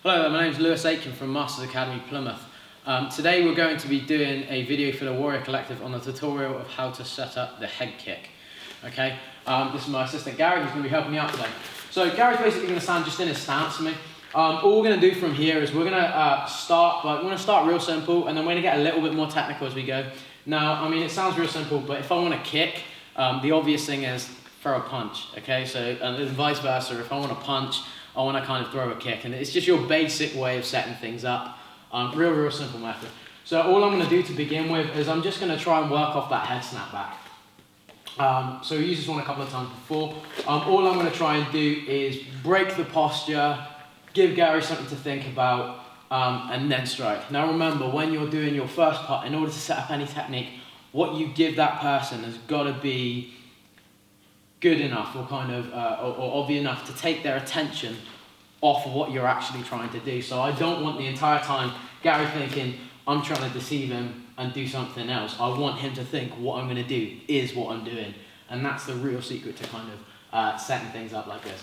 Hello, my name is Aitken from Masters Academy, Plymouth. Today we're going to be doing a video for the Warrior Collective on a tutorial of how to set up the head kick. Okay, this is my assistant Gary, who's going to be helping me out today. So Gary's basically going to stand just in his stance for me. All we're going to do from here is we're going to start real simple, and then we're going to get a little bit more technical as we go. Now, I mean, it sounds real simple, but if I want to kick, the obvious thing is throw a punch. Okay, so and vice versa. If I want to punch, I want to kind of throw a kick, and it's just your basic way of setting things up. Real simple method. So all I'm going to do to begin with is I'm just going to try and work off that head snap back. So we used this one a couple of times before. All I'm going to try and do is break the posture, give Gary something to think about, and then strike. Now remember, when you're doing your first part, in order to set up any technique, what you give that person has got to be good enough or kind of or obvious enough to take their attention off of what you're actually trying to do. So I don't want the entire time Gary thinking I'm trying to deceive him and do something else. I want him to think what I'm going to do is what I'm doing, and that's the real secret to kind of setting things up like this.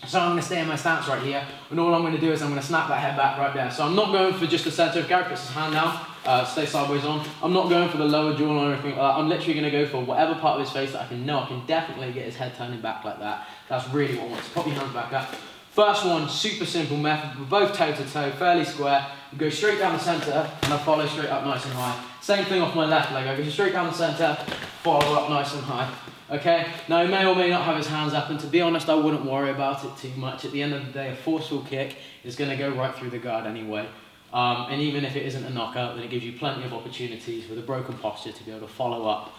So I'm going to stay in my stance right here, and all I'm going to do is I'm going to snap that head back right there. So I'm not going for just the center. If Gary puts his hand down, stay sideways on. I'm not going for the lower jawline or anything like that. I'm literally going to go for whatever part of his face that I can definitely get his head turning back like that. That's really what I want. So pop your hands back up. First one, super simple method. We're both toe to toe, fairly square. You go straight down the center, and I follow straight up nice and high. Same thing off my left leg. I go straight down the center, follow up nice and high. Okay, now he may or may not have his hands up, and to be honest, I wouldn't worry about it too much. At the end of the day, a forceful kick is going to go right through the guard anyway. And even if it isn't a knockout, then it gives you plenty of opportunities with a broken posture to be able to follow up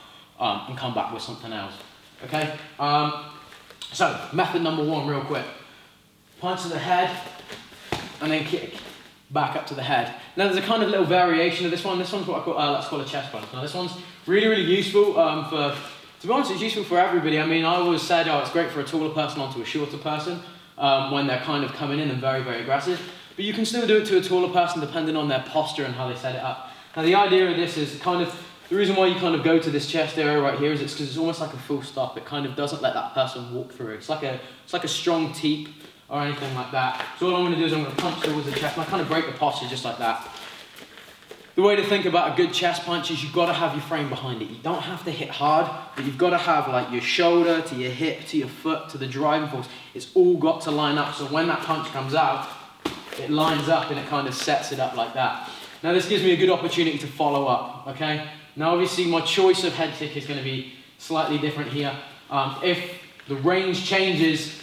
and come back with something else. Okay, so method number one, real quick. Punch to the head, and then kick back up to the head. Now there's a kind of little variation of this one. This one's what I call, let's call a chest punch. Now this one's really useful to be honest, it's useful for everybody. I mean, I always said, it's great for a taller person onto a shorter person when they're kind of coming in and very aggressive. But you can still do it to a taller person depending on their posture and how they set it up. Now the idea of this is kind of, the reason why you kind of go to this chest area right here is it's because it's almost like a full stop. It kind of doesn't let that person walk through. It's like a strong teep or anything like that. So all I'm going to do is I'm going to punch towards the chest and I kind of break the posture just like that. The way to think about a good chest punch is you've got to have your frame behind it. You don't have to hit hard, but you've got to have like your shoulder to your hip to your foot to the driving force. It's all got to line up, so when that punch comes out, it lines up and it kind of sets it up like that. Now this gives me a good opportunity to follow up, okay? Now obviously my choice of head kick is going to be slightly different here. If the range changes,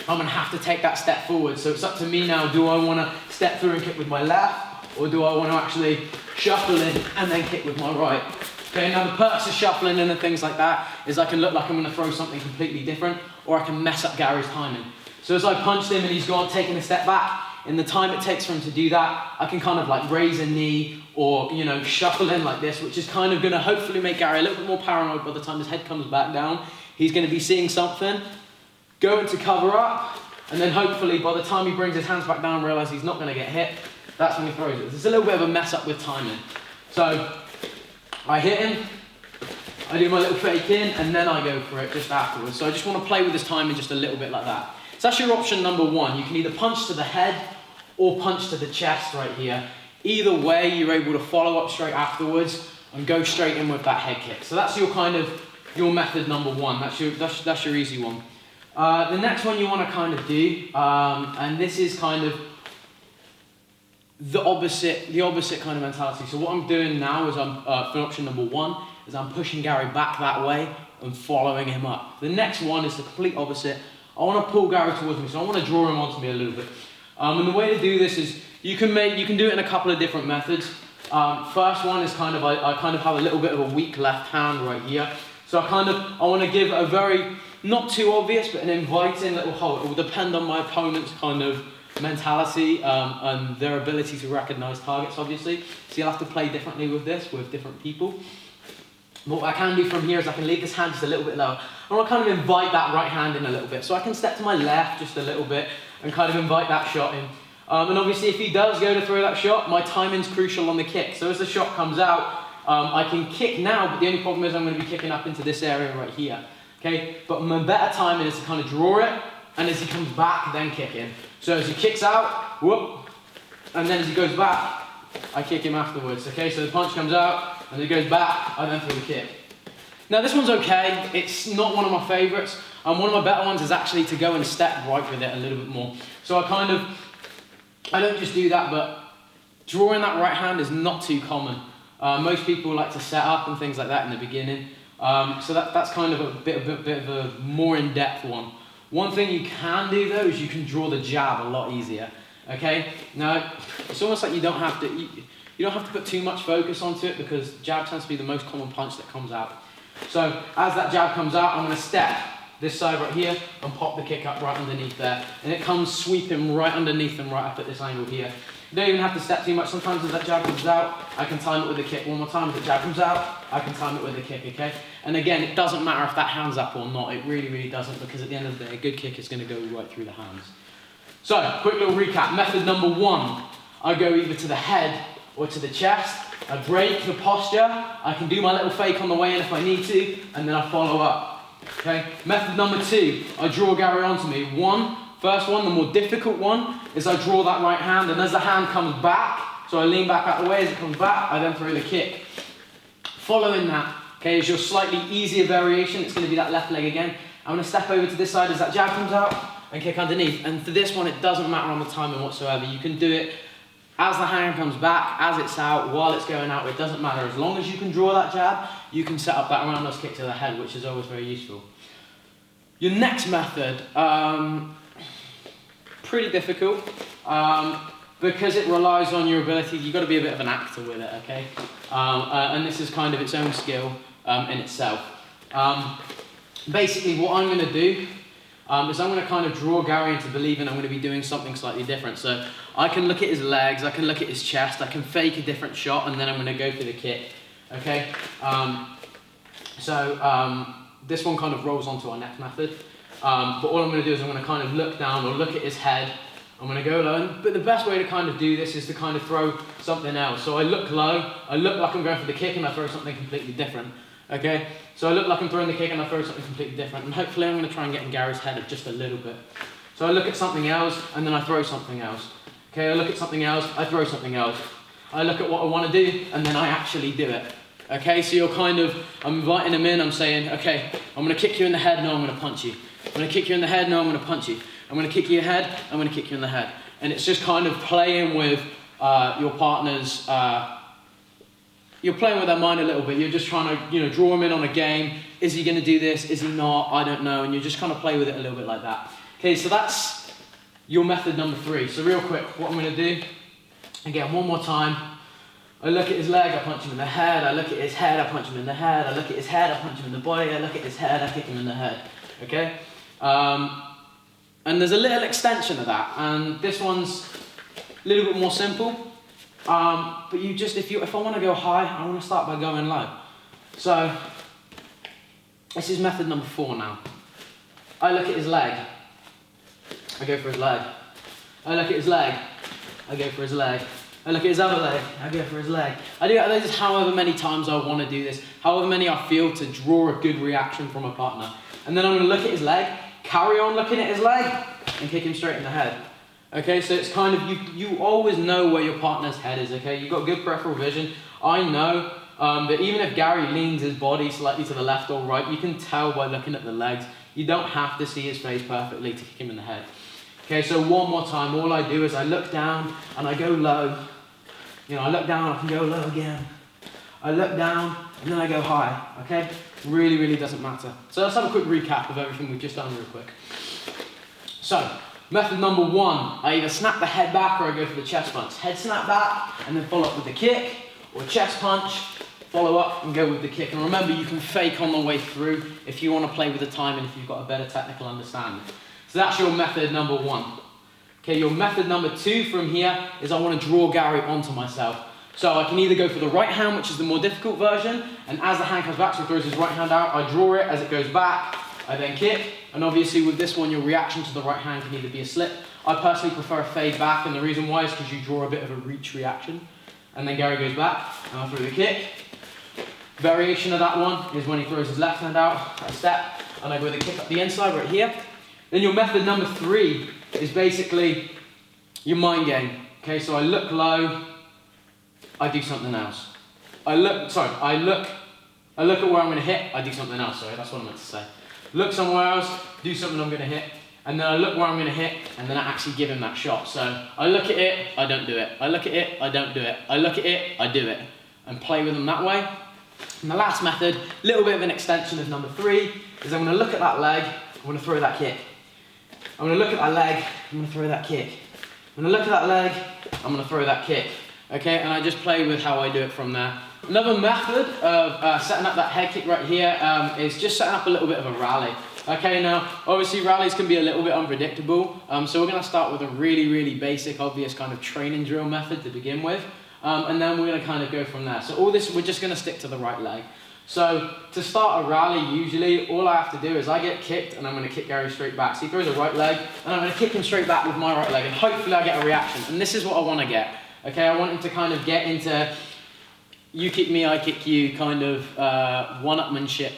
I'm going to have to take that step forward. So it's up to me now, do I want to step through and kick with my left? Or do I want to actually shuffle in and then kick with my right? Okay, now the perks of shuffling in and things like that is I can look like I'm going to throw something completely different, or I can mess up Gary's timing. So as I punched him and he's gone taking a step back, in the time it takes for him to do that, I can kind of like raise a knee or, shuffle in like this, which is kind of going to hopefully make Gary a little bit more paranoid by the time his head comes back down. He's going to be seeing something, going to cover up, and then hopefully by the time he brings his hands back down and realizes he's not going to get hit, that's when he throws it. It's a little bit of a mess up with timing. So I hit him, I do my little fake in, and then I go for it just afterwards. So I just want to play with his timing just a little bit like that. So that's your option number one. You can either punch to the head or punch to the chest right here. Either way, you're able to follow up straight afterwards and go straight in with that head kick. So that's your method number one. That's your easy one. The next one you want to kind of do, and this is kind of the opposite kind of mentality. So what I'm doing now is for option number one is I'm pushing Gary back that way and following him up. The next one is the complete opposite. I want to pull Gary towards me, so I want to draw him onto me a little bit. And the way to do this is you can do it in a couple of different methods. First one is kind of I kind of have a little bit of a weak left hand right here. So I want to give a very not too obvious but an inviting little hold. It will depend on my opponent's kind of mentality and their ability to recognize targets, obviously. So you'll have to play differently with this with different people. But what I can do from here is I can leave this hand just a little bit lower. I want to kind of invite that right hand in a little bit. So I can step to my left just a little bit and kind of invite that shot in. And obviously if he does go to throw that shot, my timing's crucial on the kick. So as the shot comes out, I can kick now, but the only problem is I'm going to be kicking up into this area right here. Okay, but my better timing is to kind of draw it and as he comes back, then kick in. So as he kicks out, whoop, and then as he goes back, I kick him afterwards, okay? So the punch comes out, and he goes back, I then throw the kick. Now this one's okay, it's not one of my favourites. One of my better ones is actually to go and step right with it a little bit more. So I don't just do that, but drawing that right hand is not too common. Most people like to set up and things like that in the beginning. So that's kind of a bit of a more in-depth one. One thing you can do though is you can draw the jab a lot easier. Okay? Now it's almost like you don't have to put too much focus onto it, because jab tends to be the most common punch that comes out. So as that jab comes out, I'm going to step this side right here and pop the kick up right underneath there, and it comes sweeping right underneath and right up at this angle here. You don't even have to step too much. Sometimes as that jab comes out, I can time it with a kick. One more time, as the jab comes out, I can time it with a kick, okay? And again, it doesn't matter if that hand's up or not. It really, really doesn't, because at the end of the day, a good kick is going to go right through the hands. So, quick little recap. Method number one, I go either to the head or to the chest. I break the posture. I can do my little fake on the way in if I need to, and then I follow up, okay? Method number two, I draw Gary onto me. First one, the more difficult one, is I draw that right hand, and as the hand comes back, so I lean back out the way, as it comes back, I then throw the kick. Following that, okay, is your slightly easier variation. It's going to be that left leg again. I'm going to step over to this side as that jab comes out and kick underneath. And for this one, it doesn't matter on the timing whatsoever. You can do it as the hand comes back, as it's out, while it's going out. It doesn't matter. As long as you can draw that jab, you can set up that roundhouse kick to the head, which is always very useful. Your next method, pretty difficult, because it relies on your ability. You've got to be a bit of an actor with it, okay? And this is kind of its own skill in itself. Basically, what I'm going to do is I'm going to kind of draw Gary into believing I'm going to be doing something slightly different. So I can look at his legs, I can look at his chest, I can fake a different shot, and then I'm going to go for the kick, okay? This one kind of rolls onto our next method. But all I'm going to do is I'm going to kind of look down or look at his head. I'm going to go low, but the best way to kind of do this is to kind of throw something else. So I look low, I look like I'm going for the kick, and I throw something completely different. Okay? So I look like I'm throwing the kick, and I throw something completely different. And hopefully I'm going to try and get in Gary's head just a little bit. So I look at something else, and then I throw something else. Okay, I look at something else, I throw something else. I look at what I want to do, and then I actually do it. Okay, so you're kind of, I'm inviting him in, I'm saying, okay, I'm going to kick you in the head, no, I'm going to punch you. I'm going to kick you in the head, no, I'm going to punch you. I'm going to kick you in the head, I'm going to kick you in the head. And it's just kind of playing with your partner's, you're playing with their mind a little bit. You're just trying to, draw him in on a game. Is he going to do this? Is he not? I don't know. And you just kind of play with it a little bit like that. Okay, so that's your method number three. So real quick, what I'm going to do, again, one more time. I look at his leg, I punch him in the head. I look at his head, I punch him in the head. I look at his head, I punch him in the body. I look at his head, I kick him in the head. Okay? And there's a little extension of that. And this one's a little bit more simple. But you just, if I want to go high, I want to start by going low. So, this is method number 4 now. I look at his leg. I go for his leg. I look at his leg. I go for his leg. I look at his other leg, I go for his leg. I do this however many times I want to do this, however many I feel to draw a good reaction from a partner. And then I'm going to look at his leg, carry on looking at his leg, and kick him straight in the head. Okay, so it's kind of, you always know where your partner's head is, okay? You've got good peripheral vision. I know that even if Gary leans his body slightly to the left or right, you can tell by looking at the legs. You don't have to see his face perfectly to kick him in the head. Okay, so one more time, all I do is I look down and I go low. I look down, I can go low again. I look down and then I go high, okay? Really, really doesn't matter. So let's have a quick recap of everything we've just done real quick. So, method number 1, I either snap the head back or I go for the chest punch. Head snap back and then follow up with the kick, or chest punch, follow up and go with the kick. And remember, you can fake on the way through if you want to play with the timing, if you've got a better technical understanding. So that's your method number 1. Okay, your method number 2 from here is I want to draw Gary onto myself. So I can either go for the right hand, which is the more difficult version, and as the hand comes back, so he throws his right hand out, I draw it. As it goes back, I then kick. And obviously with this one, your reaction to the right hand can either be a slip. I personally prefer a fade back, and the reason why is because you draw a bit of a reach reaction. And then Gary goes back, and I throw the kick. Variation of that one is when he throws his left hand out, I step, and I go with the kick up the inside right here. Then your method number 3 is basically your mind game. Okay, so I look low, I do something else. I look at where I'm going to hit, I do something else. Sorry, that's what I meant to say. Look somewhere else, do something I'm going to hit, and then I look where I'm going to hit, and then I actually give him that shot. So I look at it, I don't do it. I look at it, I don't do it. I look at it, I do it. And play with them that way. And the last method, a little bit of an extension of number 3, is I'm going to look at that leg, I'm going to throw that kick. I'm going to look at that leg, I'm going to throw that kick. I'm going to look at that leg, I'm going to throw that kick. Okay, and I just play with how I do it from there. Another method of setting up that head kick right here is just setting up a little bit of a rally. Okay, now obviously rallies can be a little bit unpredictable, so we're going to start with a really basic, obvious kind of training drill method to begin with, and then we're going to kind of go from there. So all this, we're just going to stick to the right leg. So to start a rally, usually all I have to do is I get kicked and I'm going to kick Gary straight back. So he throws a right leg and I'm going to kick him straight back with my right leg, and hopefully I get a reaction. And this is what I want to get. Okay, I want him to kind of get into you kick me, I kick you kind of one-upmanship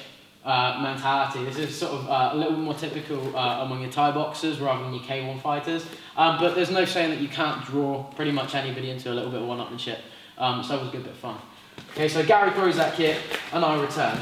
mentality. This is sort of a little bit more typical among your Thai boxers rather than your K1 fighters. But there's no saying that you can't draw pretty much anybody into a little bit of one-upmanship. So it was a good bit of fun. Okay, so Gary throws that kick and I return.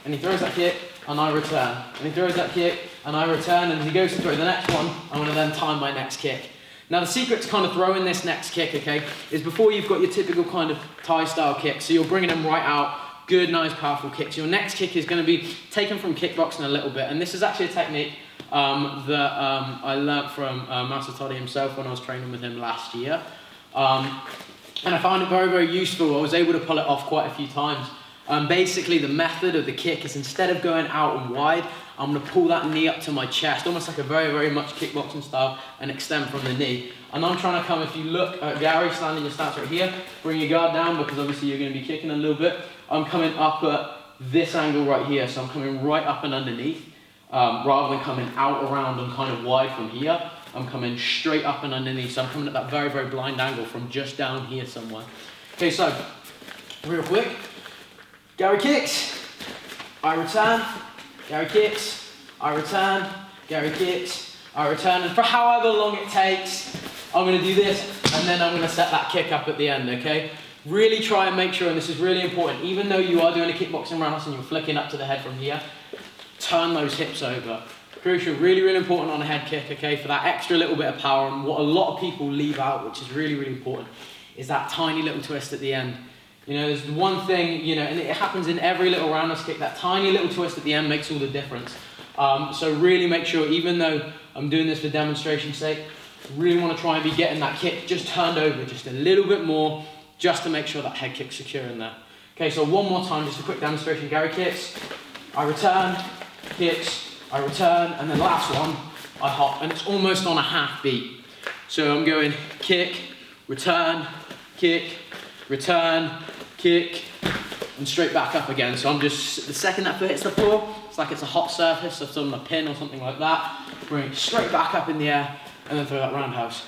And he throws that kick and I return. And he throws that kick and I return, and he goes to throw the next one. I'm going to then time my next kick. Now the secret to kind of throwing this next kick, okay, is before you've got your typical kind of Thai style kick, so you're bringing them right out, good, nice, powerful kicks. Your next kick is going to be taken from kickboxing a little bit, and this is actually a technique that I learnt from Master Toddy himself when I was training with him last year. And I found it very useful. I was able to pull it off quite a few times. Basically the method of the kick is, instead of going out and wide, I'm going to pull that knee up to my chest, almost like a very much kickboxing style, and extend from the knee. And I'm trying to come, if you look at Gary standing your stance right here, bring your guard down because obviously you're going to be kicking a little bit. I'm coming up at this angle right here, so I'm coming right up and underneath, rather than coming out around and kind of wide from here. I'm coming straight up and underneath, so I'm coming at that very blind angle from just down here somewhere. Okay, so real quick, Gary kicks, I return, Gary kicks, I return, Gary kicks, I return, and for however long it takes, I'm going to do this, and then I'm going to set that kick up at the end, okay? Really try and make sure, and this is really important, even though you are doing a kickboxing roundhouse and you're flicking up to the head from here, turn those hips over. Crucial, really important on a head kick, okay, for that extra little bit of power. And what a lot of people leave out, which is really important, is that tiny little twist at the end. You know, there's one thing, you know, and it happens in every little roundhouse kick, that tiny little twist at the end makes all the difference. So really make sure, even though I'm doing this for demonstration's sake, really want to try and be getting that kick just turned over just a little bit more, just to make sure that head kick's secure in there. Okay, so one more time, just a quick demonstration. Gary kicks, I return, kicks, I return, and then last one, I hop, and it's almost on a half beat. So I'm going kick, return, kick, return, kick, and straight back up again. So I'm just, the second that foot hits the floor, it's like it's a hot surface of some pin or something like that. Bring it straight back up in the air, and then throw that roundhouse.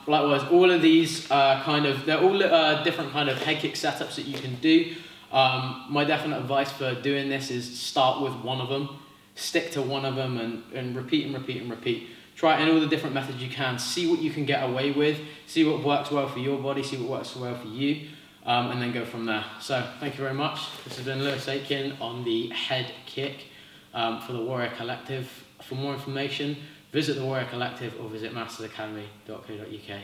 Likewise, all of these they're all different kind of head kick setups that you can do. My definite advice for doing this is start with one of them. Stick to one of them and repeat and repeat. Try it in all the different methods you can. See what you can get away with. See what works well for your body. See what works well for you. And then go from there. So thank you very much. This has been Lewis Aitken on the head kick for the Warrior Collective. For more information, visit the Warrior Collective or visit mastersacademy.co.uk.